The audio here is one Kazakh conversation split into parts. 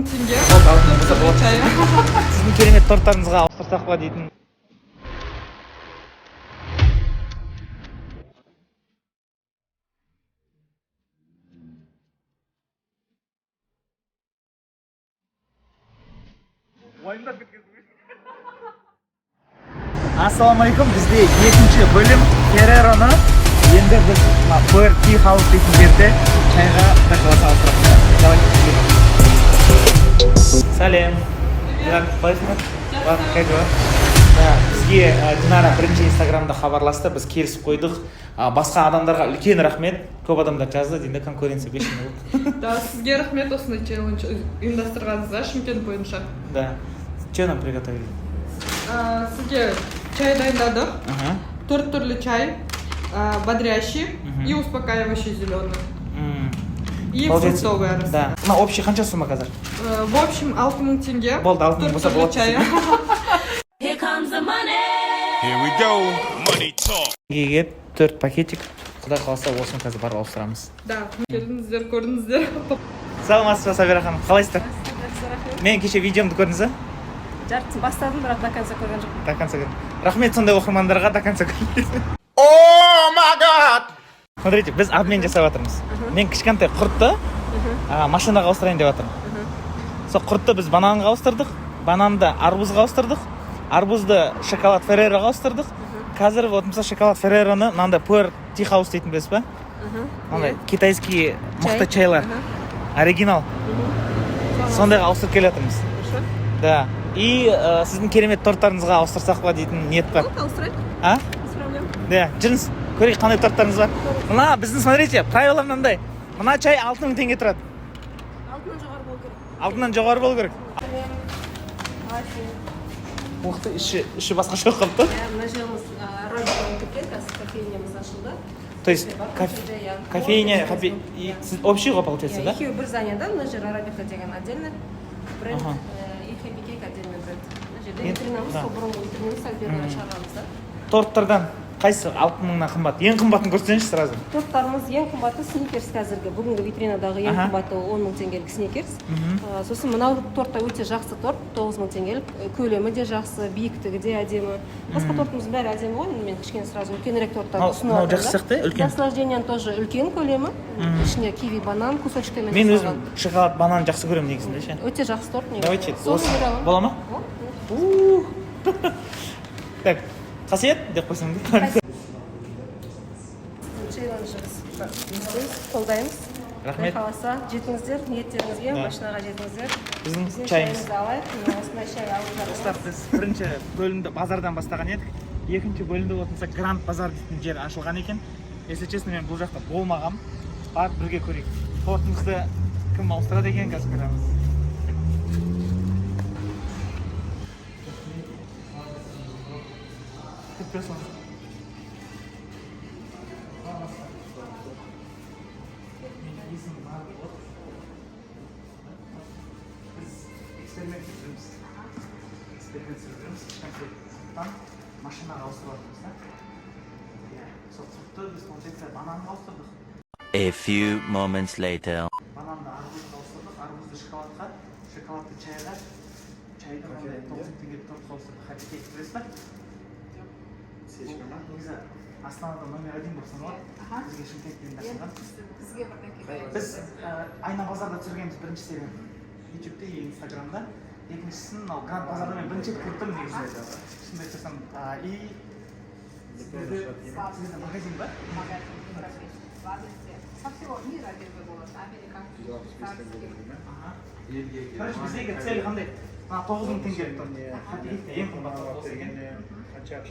Теңге. Болды, алтын болса болады. Чай. Сіздің керемет торттарыңызға ауыстырсақ па дейтін. Ассалаумалейкум, бізде екінші бөлім Феррероны енді біз Puer Tea House дейтін жерде чайға тақыласа ауыстырамыз. Сәлем. Қалайсыңыз? Как дела? Бізге Динара бірінші инстаграмда хабарласты, біз келісіп қойдық. Басқа адамдарға үлкен рахмет. Көп адамдар жазды, дейді конкуренция бешене болды. Да, сізге рахмет осындай челлендж ұйымдастырғаныңызға Шымкент бойынша. Да. Что нам приготовили? Сізге чай дайындадық. 4 түрлі чай, бодрящий и успокаивающий зеленый. И фруктовый арасы. Да. На общий қанша сумма қазір? В общем, 6000 теңге. Болды, 6000 болса болады. Чай. Here comes the money. Here we go. Money talk. Егер 4 пакетик, құдай қаласа осыны қазір барып ауыстырамыз. Да, келдіңіздер, көрдіңіздер. Саламатсыз ба, Сабира ханым, қалайсыздар? Мен кеше видеомды көрдіңіз ба? Жартысын бастадым, бірақ до конца көрген жоқпын. До конца көрдім. Рахмет сондай оқырмандарға, до конца көрдім. Oh my God. Смотрите, біз обмен жасап жатырмыз. Мен кішкентай құртты машинаға ауыстырайын деп жатырмын. Сол құртты біз бананға ауыстырдық, бананды арбузға ауыстырдық, арбузды шоколад Феррероға ауыстырдық. Қазір вот мысалы шоколад Феррероны мынандай Puer Tea House дейтін білесіз ба? Мынандай китайский мықты чайлар. Оригинал. Сондайға ауыстырып келе жатырмыз. Да. И сіздің керемет торттарыңызға ауыстырсақ па дейтін ниет бар. Ауыстырайық. А? Без проблем. Да, жүріңіз, көрейік қандай торттарыңыз бар. Мына біздің, смотрите, правила мынандай. Мына чай 6000 теңге тұрады. Алтынан жоғары болу керек. Алтыннан жоғары болу керек. Кофе. Уақыты іші басқаша болып қалыпты. Мына жеріміз Робин кафе, қазір кофейнямыз ашылды. То есть кофейня, общий ғой получается, да? Екеуі бір зданиеда, мына жер Арабика деген отдельно бренд, и Happy Cake отдельный бренд. Мына жерде витринамыз, сол бұрынғы витринамыз сәл бері қарай шығарғанбыз да. Торттардан қайсы 6000-нан қымбат? Ең қымбатын көрсетіңізші сразу. Торттарымыз ең қымбаты сникерс қазіргі. Бүгінгі витринадағы ең қымбаты 10000 теңгелік сникерс. Сосын мынау торт өте жақсы торт, 9000 теңгелік. Көлемі де жақсы, биіктігі де әдемі. Басқа тортымыз бәрі әдемі ғой. Мен кішкене сразу үлкенірек торттарды ұсынып жатырмын. Мынау жақсы сияқты, үлкен. Наслаждениен тоже үлкен көлемі. Ішіне киви банан кусочками. Мен өзім шоколад банан жақсы көремін негізінде ше. Өте жақсы торт негізі. Давайте, бола ма? Так, қасиет деп қойсам дейді. Қолдаймыз. Рахмет. Қаласа жетіңіздер, ниеттеріңізге, машинаға жетіңіздер. Біздің чайымыз. Алайық, осындай шай алып жатырмыз. Біз бірінші бөлімді базардан бастаған едік. Екінші бөлімде болса Гранд базар дейтін жер ашылған екен. Если честно, мен бұл жақта болмағам. Барып бірге көрейік. Тортымызды кім ауыстырады екен қазір көреміз. Машинаға ауыстырып жатырмыз да. Сол құртты біз получается бананға ауыстырдық. A few moments later. Бананды арбузға ауыстырдық, арбузды шоколадқа, шоколадты чайға, чайды мынандай 9000 теңгелік тортқа ауыстырдық. Happy Cake білесіз ба? Сечка ма? Негізі Астанада номер 1 болып саналады. Бізге Шымкенттен ашылған. Біз Айна базарда түсіргенбіз бірінші серияны. YouTube'де и Instagram'да. Екіншісін мынау Гранд базарда мен бірінші кірттім негізі. Шындай айтсам, и сізде магазин ба? Со всего мира было, американский, Короче, біздегі цель қандай? 9000 теңгелік торт. Ең қымбат торт осы екен.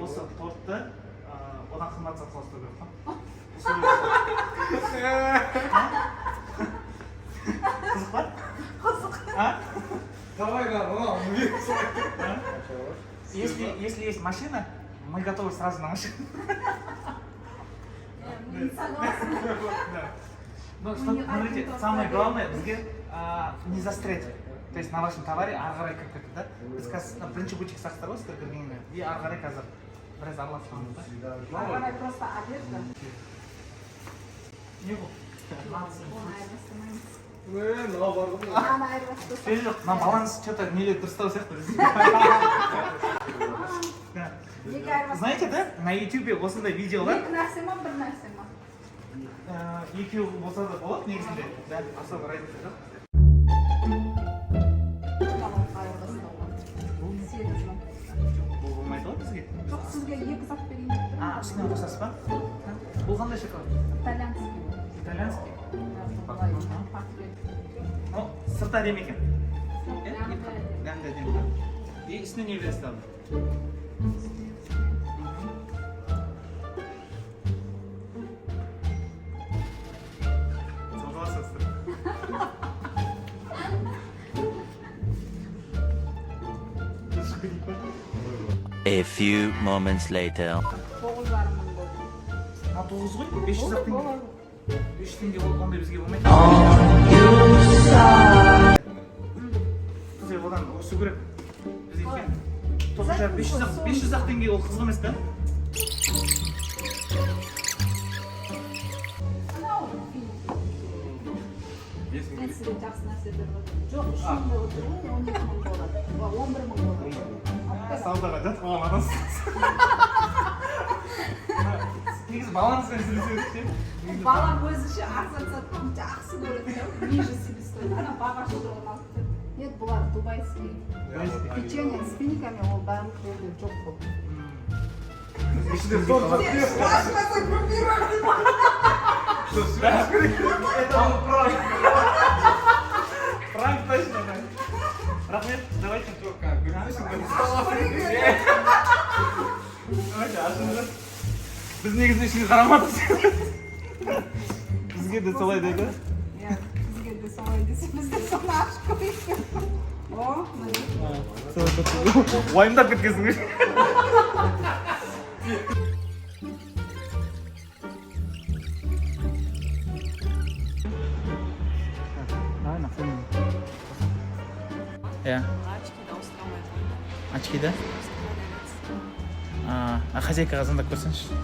Осы тортты одан қымбат сатып ауыстыру керек қой. Қызық па? Қызық. Давай, да, Если есть машина, мы готовы сразу на машину. не согласна. Ну, смотрите, самое главное, не застрять. То есть на вашем товаре ары қарай кіріп кетті да. Біз қазір бірінші бутик сақтар ғой сіздер кіргеніне. И ары қарай қазір біраз аралап шығамыз да. Давай просто одежда. Не бұл? Полная достанется. мынау бар ғой. Ана айырбастаса. жоқ мына баланс что-то неде дұрыстау сияқты Неге айырбастаса? знаете да на ютубе осындай видеолар Екі нәрсе ма, бір нәрсе ма? екеуі болса да болады негізінде дәл особо разница жоқ Баланс айырбастауға. 8 мың. бұл болмайды ғой бізге Жоқ, сізге екі зат берейін деп тұрмын. үстіне қосасыз ба бұл қандай шоколад Итальянский. итальянский Былай, портрет. ну сырты әдемі екен Прямо әдемі. дәмді әдемі и үстіне не бересіз ал A few moments later. 9,5 мың болды. а 9 ғой 500 ақ теңге 500 теңге ондай бізге болмайды бізде одан өсу керек бізге екен 500 ақ теңге ол қызық емес та Анау, мен сізге жақсы нәрсе беріп отырмын. Жоқ, 3 мың болып тұр, 12 мың болады. 11 мың болады. саудаға жатып алған адамсыз негізі баланспен сөйлесу керек Балам өзінше арзан сатқан жақсы көреді да, ниже себестоимость. Ана бағасы тұрған алып тұр. Нет, бұлар дубайский. Печенье с финиками ол бәрін жоқ бұл. пранк точно рахмет давайте біз негізі ішіне қарамадық бізге де солай дейді Иә, бізге де солай десе, біз де соны ашып қойып. О, міне. уайымдап кеткенсің ғой иә очки да а хозяйкаға звондап көрсеңші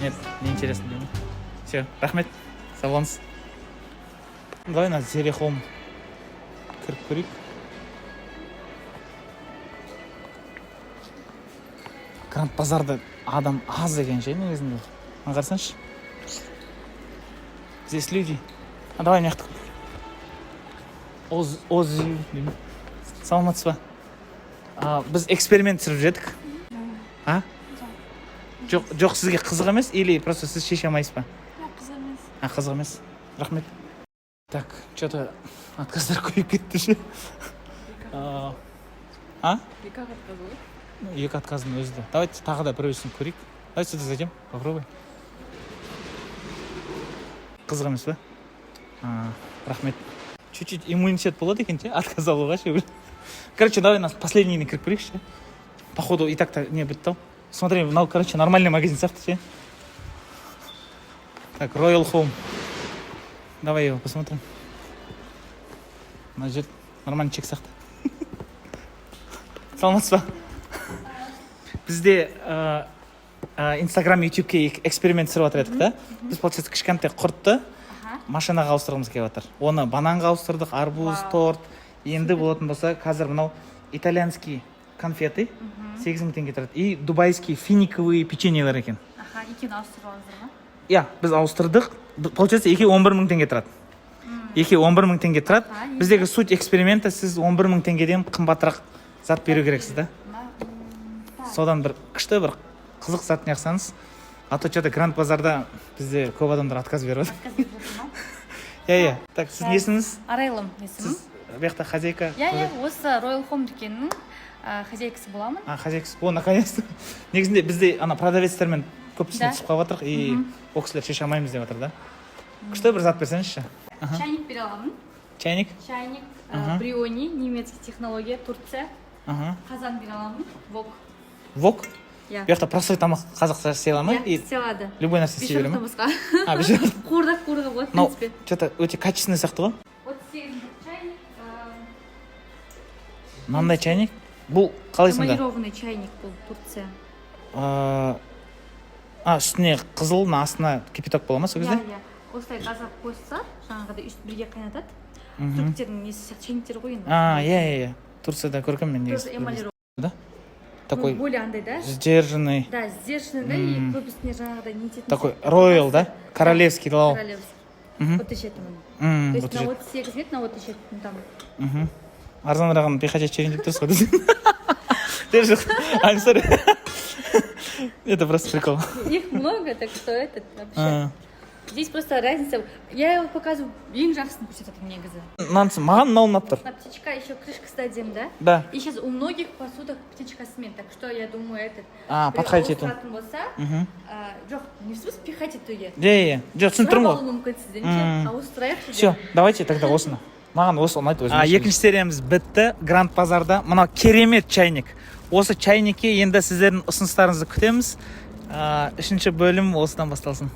нет неинтересно деймін все рахмет сау болыңыз давай на зере хоум кіріп көрейік гранд базарда адам аз екен ше негізінде мына қарасаңшы здесь люди а давай мына жақта оз деймін саламатсыз ба біз эксперимент түсіріп жедік а жоқ сізге қызық емес или просто сіз шеше алмайсыз ба қызық емес қызық емес рахмет так что-то отказдар көбейіп кетті ше екі отказдың өзі де давайте тағы да біреусін көрейік давайте сюда зайдем попробуй қызық емес па рахмет чуть-чуть иммунитет болады екен ше отказ алуға ше короче давай нас последнийіне кіріп көрейікші ше походу и так-то не бітті ау смотри мынау короче нормальный магазин сияқты ше так Royal Home давай его посмотрим мына жер нормальный чек сияқты саламатсыз ба бізде инстаграм ютубке эксперимент түсіріп жатыр едік та біз получается кішкентай құртты машинаға ауыстырғымыз келіп жатыр оны бананға ауыстырдық арбуз торт енді болатын болса қазір мынау итальянский конфеты 8 мың теңге тұрады и дубайский финиковые печеньелер екен екеуін ауыстырып алыңыздар ма иә біз ауыстырдық получается екеуі 11 мың теңге тұрады екеуі 11 мың теңге тұрады біздегі суть эксперимента сіз 11 мың теңгеден қымбатырақ зат беру керексіз да содан бір күшті бір қызық зат не қылсаңыз а то что-то гранд базарда бізде көп адамдар отказ беріп жатыр иә так сіздің есіміңіз арайлым есімім сіз бұл жақта хозяйка иә осы Royal Home дүкенінің хозяйкасы боламын хозяйкасы о наконец-то негізінде бізде ана продавецтермен көп түсініп түсіп қалып жатырық и ол кісілер шеше алмаймыз деп жатыр да күшті бір зат берсеңізші чайник бере аламын чайник бриони немецкий технология Турция қазан бере аламын вок иә бұл жақта простой тамақ қазақша істей ала ма и істелады любой нәрсе істей бере ма басқа қуырдақ болады в мынау принципе что-то өте качественный сияқты ғой 38 чайник мынандай чайник бұл қалай сонда эмалированный чайник бұл Турция үстіне қызыл астына кипяток бола ма сол кезде осылай газға қойса жаңағыдай үст бірге қайнатады түріктердің несі чайниктері ғой енді Иә. Турцияда көргенмін мен тоже негізі. эмалированный Да? Такой более андай да сдержанный, да сдержанный да и көбісіне жаңағыдай не ететін такой роял, да? Королевский лау. королевский Мгм. вот ішетімін то есть вот на 38 нет на вот ішетін там Арзанырағын приходить черен деп тұрсыз ғой. Держи. I'm sorry. Это просто прикол. их много так что этот вообще здесь просто разница я его показываю ең жақсысын көрсететін негізі Мынанысы маған мынау ұнап тұр. на птичка еще крышкасы әдемі да Да. и сейчас у многих посудах птичкасымен так что я думаю этот Подходит ету. ауыстыратын болса жоқ не в смысле пихать етуге Жоқ, түсініп тұрмын сұрап ғой. алу мүмкін сізден ауыстырайықшы Все, давайте тогда осыны. Маған осы ұнайды өзіме. Екінші сериямыз бітті. Гранд базарда мынау керемет чайник. Осы чайникке енді сіздердің ұсыныстарыңызды күтеміз. Үшінші бөлім осыдан басталсын.